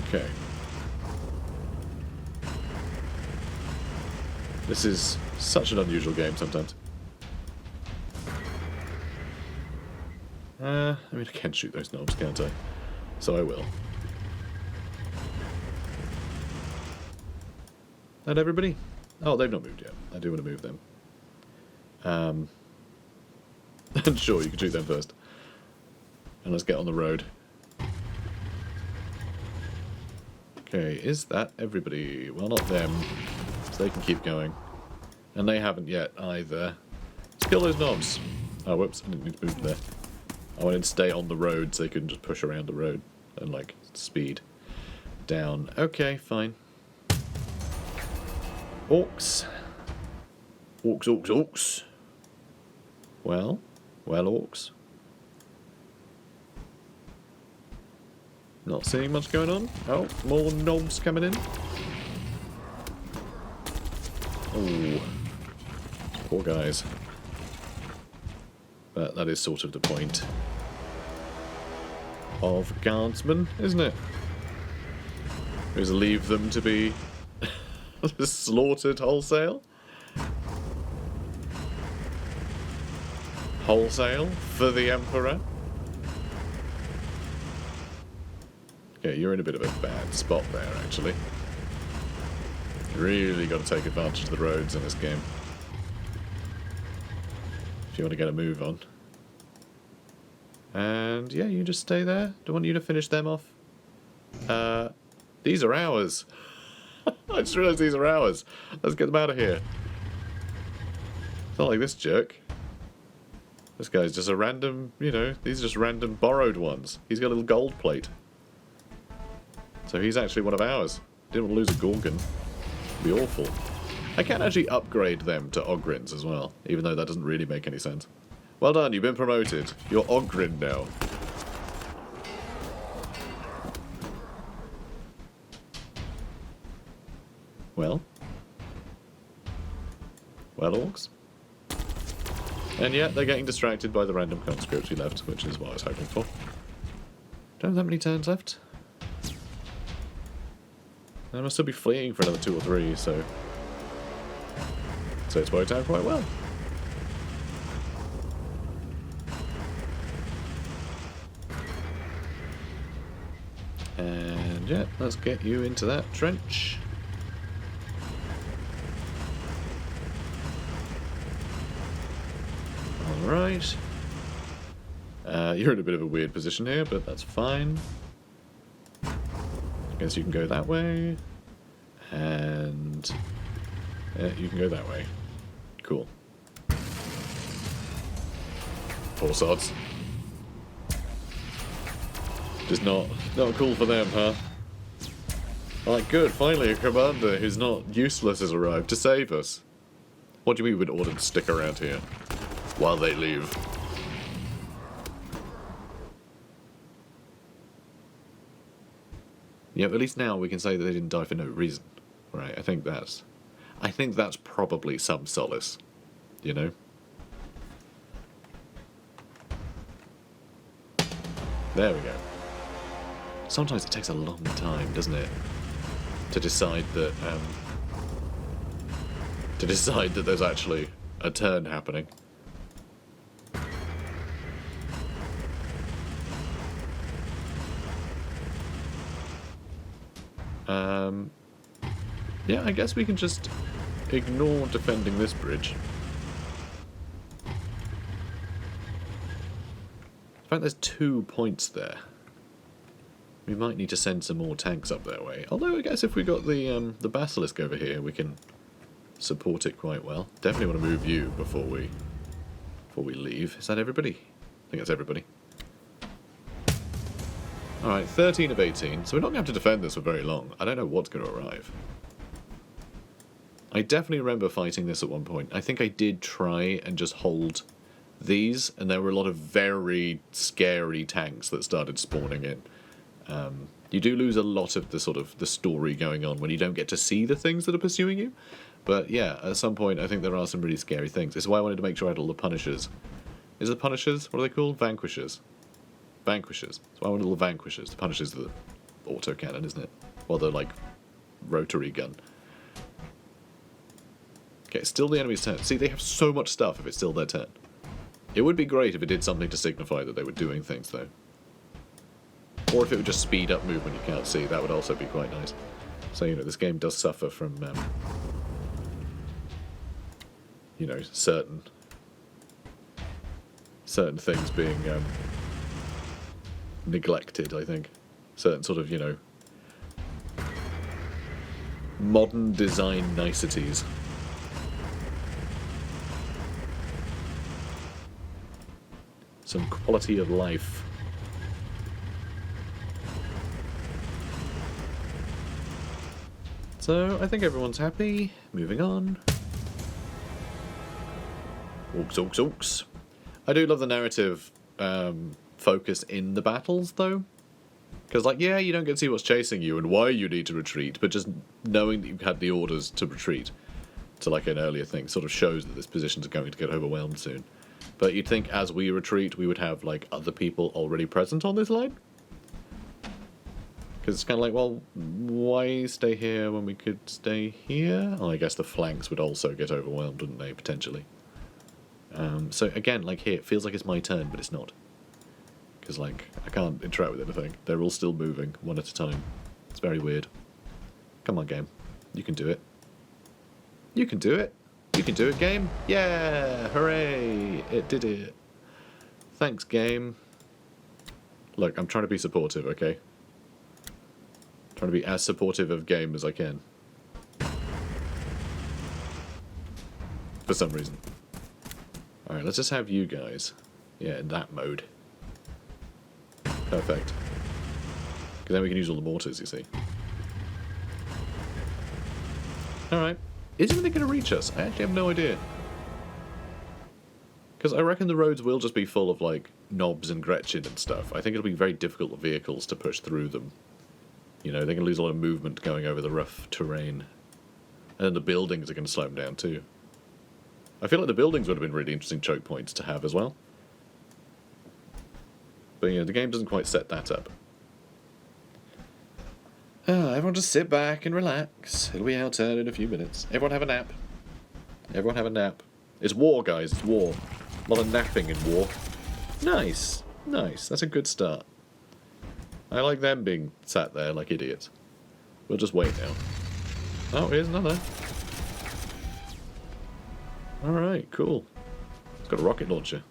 [SPEAKER 1] Okay. This is such an unusual game sometimes. I mean, I can shoot those knobs, can't I? So I will. Not everybody? Oh, they've not moved yet. I do want to move them. And sure, you can shoot them first. And let's get on the road. Okay, is that everybody? Well, not them. So they can keep going. And they haven't yet either. Let's kill those knobs. Oh, whoops, I didn't need to move there. I wanted to stay on the road so they couldn't just push around the road and, like, speed. Down. Okay, fine. Orcs. Orcs, orcs, orcs. Well, orcs. Not seeing much going on. Oh, more knobs coming in. Oh, poor guys. But that is sort of the point of guardsmen, isn't it? Is leave them to be slaughtered wholesale? Wholesale for the Emperor? Okay, you're in a bit of a bad spot there, actually. Really got to take advantage of the roads in this game if you want to get a move on. And yeah, you just stay there. Do I want you to finish them off? These are ours. I just realised these are ours. Let's get them out of here. It's not like this jerk. This guy's just a random, you know, these are just random borrowed ones. He's got a little gold plate. So he's actually one of ours. Didn't want to lose a Gorgon. It'd be awful. I can actually upgrade them to Ogryns as well, even though that doesn't really make any sense. Well done, you've been promoted. You're Ogryn now. Well, orcs. And yet they're getting distracted by the random conscripts we left, which is what I was hoping for. Don't have that many turns left. I must still be fleeing for another 2 or 3, so it's worked out quite well. And yeah, let's get you into that trench. Alright. You're in a bit of a weird position here, but that's fine. I guess you can go that way. And you can go that way. Cool. Poor sods. Just not cool for them, huh? Like, good, finally a commander who's not useless has arrived to save us. What do you mean we've been ordered to stick around here while they leave? Yeah, at least now we can say that they didn't die for no reason. Right, I think that's probably some solace, you know? There we go. Sometimes it takes a long time, doesn't it? To decide that there's actually a turn happening. Yeah, I guess we can just ignore defending this bridge. In fact, there's 2 points there. We might need to send some more tanks up that way. Although I guess if we got the Basilisk over here, we can support it quite well. Definitely want to move you before we leave. Is that everybody? I think that's everybody. Alright, 13 of 18. So we're not going to have to defend this for very long. I don't know what's going to arrive. I definitely remember fighting this at one point. I think I did try and just hold these, and there were a lot of very scary tanks that started spawning in. You do lose a lot of the story going on when you don't get to see the things that are pursuing you. But yeah, at some point I think there are some really scary things. This is why I wanted to make sure I had all the Punishers. Is it Punishers? What are they called? Vanquishers. Vanquishers. So I wanted all the Vanquishers. The Punishers are the autocannon, isn't it? Well, the like rotary gun. Okay, it's still the enemy's turn. See, they have so much stuff if it's still their turn. It would be great if it did something to signify that they were doing things, though. Or if it would just speed up movement you can't see, that would also be quite nice. So, you know, this game does suffer from, you know, certain things being neglected, I think. Certain sort of, you know, modern design niceties. Some quality of life. So, I think everyone's happy. Moving on. Orks, orks, orks. I do love the narrative focus in the battles, though. Because, like, yeah, you don't get to see what's chasing you and why you need to retreat, but just knowing that you've had the orders to retreat to, like, an earlier thing sort of shows that this position's going to get overwhelmed soon. But you'd think as we retreat, we would have, like, other people already present on this line? Because it's kind of like, well, why stay here when we could stay here? Well, I guess the flanks would also get overwhelmed, wouldn't they, potentially? So, again, like here, it feels like it's my turn, but it's not. Because, like, I can't interact with anything. They're all still moving, one at a time. It's very weird. Come on, game. You can do it. You can do it. You can do it, game. Yeah! Hooray! It did it. Thanks, game. Look, I'm trying to be supportive, okay? Trying to be as supportive of game as I can. For some reason. Alright, let's just have you guys. Yeah, in that mode. Perfect. Because then we can use all the mortars, you see. Alright. Is anything going to reach us? I actually have no idea. Because I reckon the roads will just be full of, like, knobs and Gretchen and stuff. I think it'll be very difficult for vehicles to push through them. You know, they're going to lose a lot of movement going over the rough terrain. And then the buildings are going to slow them down too. I feel like the buildings would have been really interesting choke points to have as well. But yeah, the game doesn't quite set that up. Everyone just sit back and relax. It'll be our turn in a few minutes. Everyone have a nap. Everyone have a nap. It's war, guys. It's war. A lot of napping in war. Nice. Nice. That's a good start. I like them being sat there like idiots. We'll just wait now. Oh, here's another. Alright, cool. It's got a rocket launcher.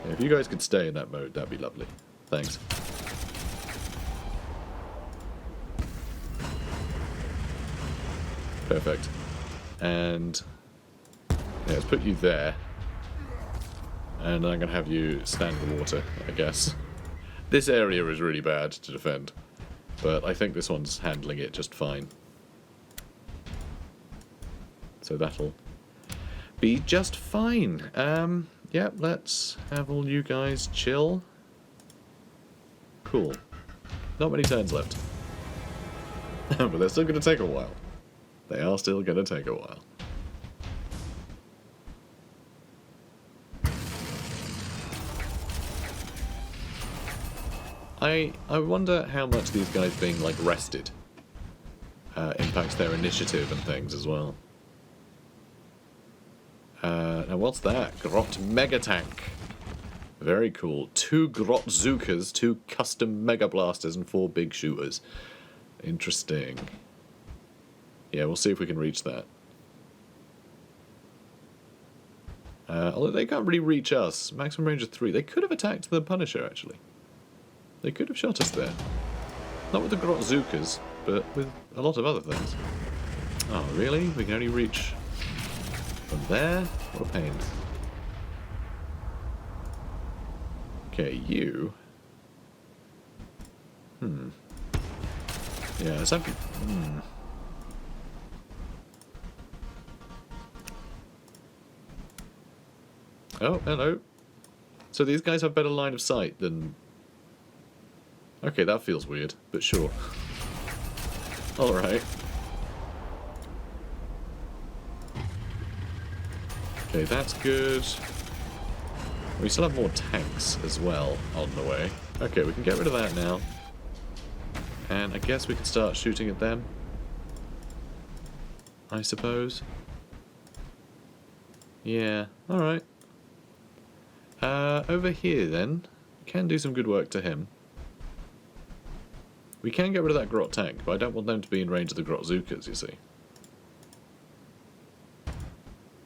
[SPEAKER 1] Yeah, if you guys could stay in that mode, that'd be lovely. Thanks. Perfect. And yeah, let's put you there. And I'm going to have you stand in the water, I guess. This area is really bad to defend. But I think this one's handling it just fine. So that'll be just fine. Yeah, let's have all you guys chill. Cool. Not many turns left. But they're still going to take a while. They are still going to take a while. I wonder how much these guys being, like, rested impacts their initiative and things as well. Now what's that? Grot Mega Tank. Very cool. 2 Grot Zookas, 2 custom Mega Blasters, and 4 big shooters. Interesting. Yeah, we'll see if we can reach that. Although they can't really reach us. Maximum range of 3. They could have attacked the Punisher, actually. They could have shot us there. Not with the Grot Zookas, but with a lot of other things. Oh, really? We can only reach from there? What a pain. Okay, you. Yeah, it's actually... Oh, hello. So these guys have better line of sight than... Okay, that feels weird, but sure. Alright. Okay, that's good. We still have more tanks as well on the way. Okay, we can get rid of that now. And I guess we can start shooting at them. I suppose. Yeah, alright. Over here then. Can do some good work to him. We can get rid of that Grot tank, but I don't want them to be in range of the Grot Zookas, you see.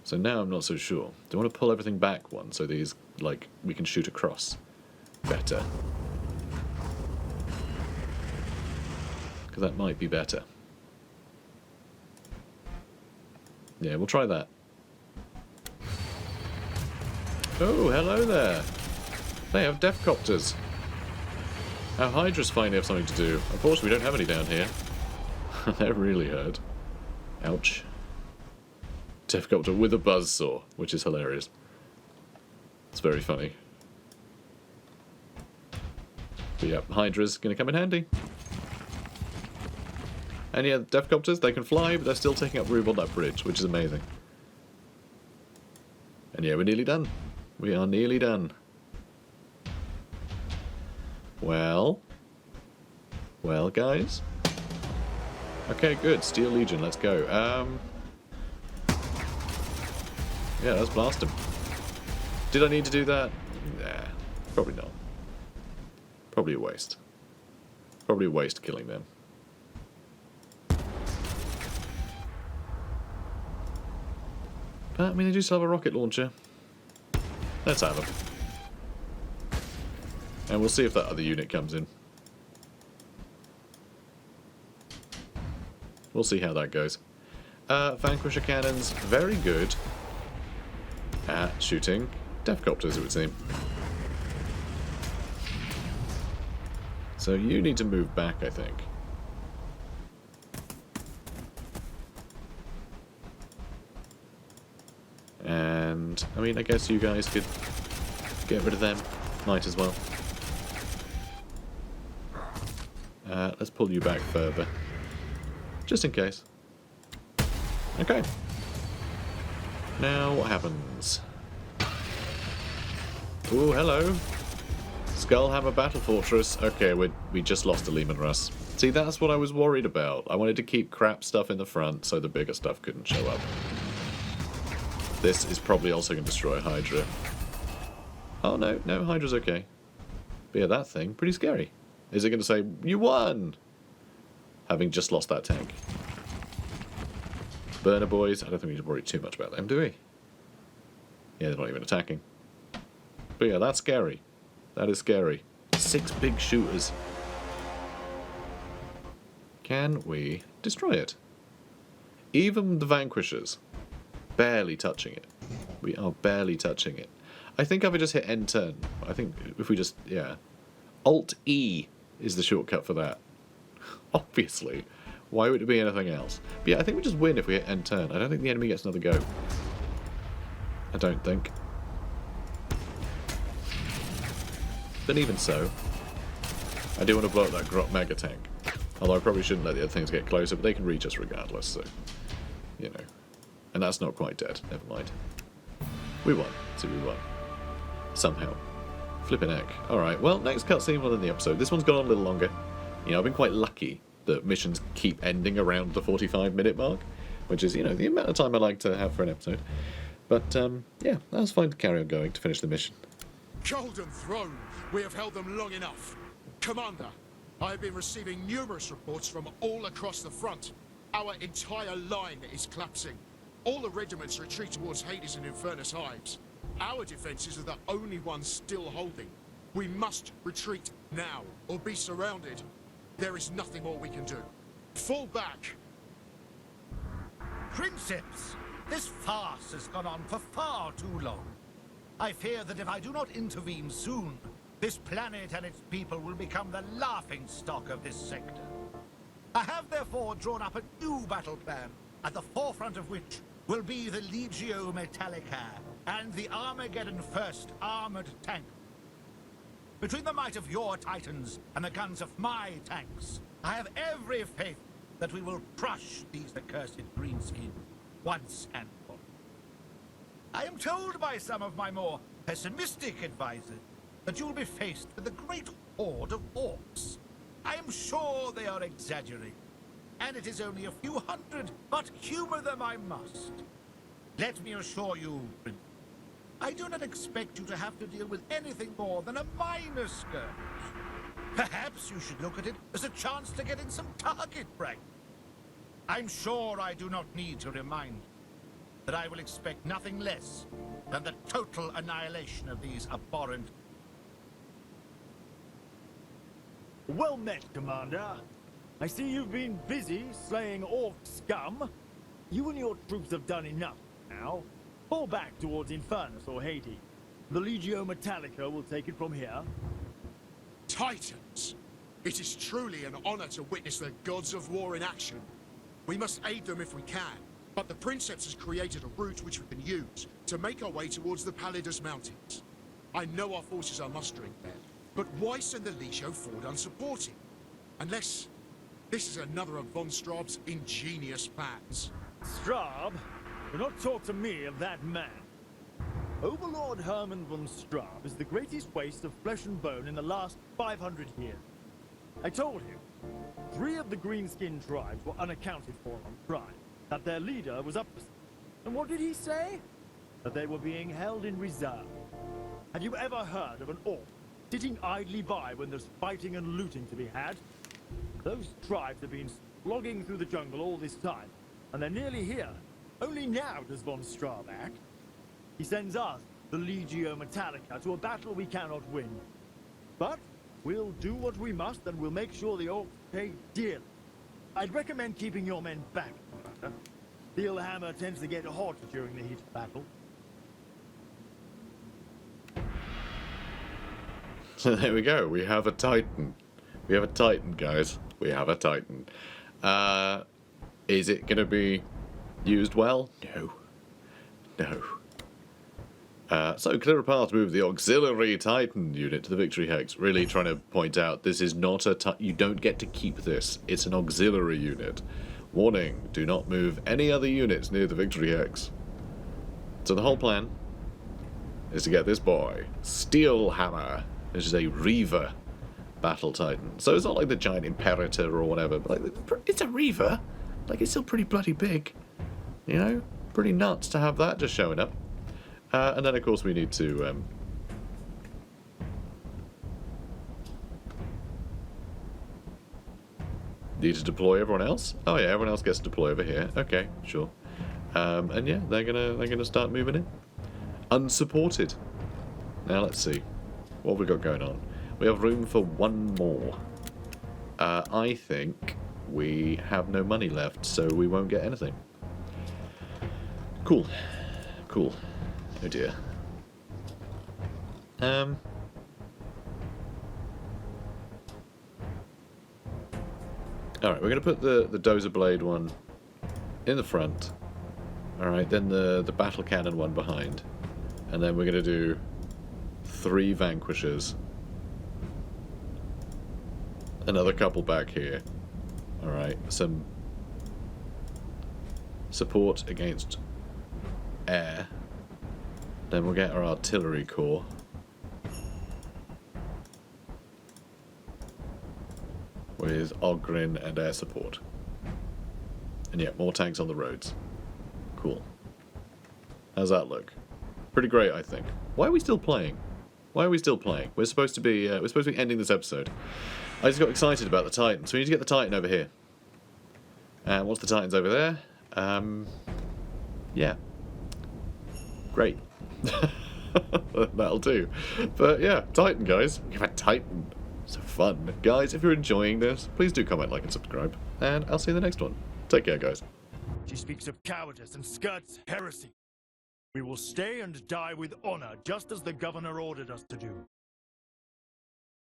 [SPEAKER 1] So now I'm not so sure. Do I want to pull everything back one so these, like, we can shoot across better? Because that might be better. Yeah, we'll try that. Oh, hello there. They have Defcopters. Our Hydras finally have something to do. Unfortunately, we don't have any down here. That really hurt. Ouch. Deathcopter with a buzzsaw, which is hilarious. It's very funny. But yeah, Hydra's gonna come in handy. And yeah, Deathcopters, they can fly, but they're still taking up room on that bridge, which is amazing. And yeah, we're nearly done. We are nearly done. Well, guys. Okay, good. Steel Legion, let's go. Yeah, let's blast them. Did I need to do that? Nah, probably not. Probably a waste. Probably a waste killing them. But, I mean, they do still have a rocket launcher. Let's have them. And we'll see if that other unit comes in. We'll see how that goes. Vanquisher cannons, very good at shooting Deathcopters, it would seem. So you need to move back, I think. And, I mean, I guess you guys could get rid of them. Might as well. Let's pull you back further. Just in case. Okay. Now, what happens? Ooh, hello. Skullhammer Battle Fortress. Okay, we just lost to Lehman Russ. See, that's what I was worried about. I wanted to keep crap stuff in the front so the bigger stuff couldn't show up. This is probably also going to destroy Hydra. Oh, no, Hydra's okay. But yeah, that thing, pretty scary. Is it going to say, you won? Having just lost that tank. Burner boys, I don't think we need to worry too much about them, do we? Yeah, they're not even attacking. But yeah, that's scary. That is scary. 6 big shooters. Can we destroy it? Even the Vanquishers. Barely touching it. We are barely touching it. I think if I just hit end turn, I think if we just, yeah. Alt-E is the shortcut for that. Obviously. Why would it be anything else? But yeah, I think we just win if we hit end turn. I don't think the enemy gets another go. I don't think. But even so, I do want to blow up that Grot Mega Tank. Although I probably shouldn't let the other things get closer, but they can reach us regardless, so, you know. And that's not quite dead. Never mind. We won. So we won. Somehow. Flippin' heck. Alright, well, next cutscene within the episode. This one's gone on a little longer. You know, I've been quite lucky that missions keep ending around the 45-minute mark, which is, you know, the amount of time I like to have for an episode. But, yeah, that was fine to carry on going to finish the mission.
[SPEAKER 5] Golden Throne! We have held them long enough. Commander, I have been receiving numerous reports from all across the front. Our entire line is collapsing. All the regiments retreat towards Hades and Infernus hives. Our defenses are the only ones still holding. We must retreat now, or be surrounded. There is nothing more we can do. Fall back!
[SPEAKER 4] Princeps, this farce has gone on for far too long. I fear that if I do not intervene soon, this planet and its people will become the laughingstock of this sector. I have therefore drawn up a new battle plan, at the forefront of which will be the Legio Metallica and the Armageddon 1st Armored Tank. Between the might of your titans and the guns of my tanks, I have every faith that we will crush these accursed greenskins once and for all. I am told by some of my more pessimistic advisors that you will be faced with a great horde of orcs. I am sure they are exaggerating, and it is only a few hundred, but humor them I must. Let me assure you, Prince, I do not expect you to have to deal with anything more than a minor skirmish. Perhaps you should look at it as a chance to get in some target practice. I'm sure I do not need to remind you that I will expect nothing less than the total annihilation of these abhorrent...
[SPEAKER 3] Well met, Commander. I see you've been busy slaying Ork scum. You and your troops have done enough now. Fall back towards Infernus or Hades. The Legio Metallica will take it from here.
[SPEAKER 5] Titans! It is truly an honor to witness the gods of war in action. We must aid them if we can, but the Princeps has created a route which we can use to make our way towards the Palidus Mountains. I know our forces are mustering there, but why send the Leisho forward unsupported? Unless this is another of von Straub's ingenious plans.
[SPEAKER 3] Straub? Do not talk to me of that man. Overlord Hermann von Straub is the greatest waste of flesh and bone in the last 500 years. I told him 3 of the green-skinned tribes were unaccounted for on Prime, that their leader was up for something. And what did he say? That they were being held in reserve. Have you ever heard of an Ork sitting idly by when there's fighting and looting to be had? Those tribes have been slogging through the jungle all this time, and they're nearly here. Only now does von Straub act. He sends us, the Legio Metallica, to a battle we cannot win. But we'll do what we must, and we'll make sure the Orks pay dearly. I'd recommend keeping your men back, Commander. Steel Hammer tends to get hot during the heat of battle.
[SPEAKER 1] So there we go. We have a Titan. We have a Titan, guys. We have a Titan. Is it going to be used well? No. No. So clear a path to move the auxiliary Titan unit to the victory hex. Really trying to point out this is not a you don't get to keep this. It's an auxiliary unit. Warning, do not move any other units near the victory hex. So the whole plan is to get this boy, Steel Hammer. This is a Reaver battle Titan. So it's not like the giant Imperator or whatever, but like, it's a Reaver. Like, it's still pretty bloody big. You know? Pretty nuts to have that just showing up. And then, of course, we need to... need to deploy everyone else? Oh yeah, everyone else gets to deploy over here. Okay, sure. And yeah, they're gonna start moving in. Unsupported. Now let's see. What have we got going on? We have room for one more. I think we have no money left, so we won't get anything. Cool. Cool. Oh dear. Alright, we're going to put the Dozer Blade one in the front. Alright, then the Battle Cannon one behind. And then we're going to do 3 Vanquishers. Another couple back here. Alright, some support against air. Then we'll get our Artillery Corps. With Ogrin and air support. And yeah, more tanks on the roads. Cool. How's that look? Pretty great, I think. Why are we still playing? Why are we still playing? We're supposed to be ending this episode. I just got excited about the Titan, so we need to get the Titan over here. And what's the Titans over there? Yeah. Great. That'll do. But yeah, Titan, guys. We have a Titan. So fun. Guys, if you're enjoying this, please do comment, like, and subscribe. And I'll see you in the next one. Take care, guys.
[SPEAKER 3] She speaks of cowardice and skirts heresy. We will stay and die with honor, just as the governor ordered us to do.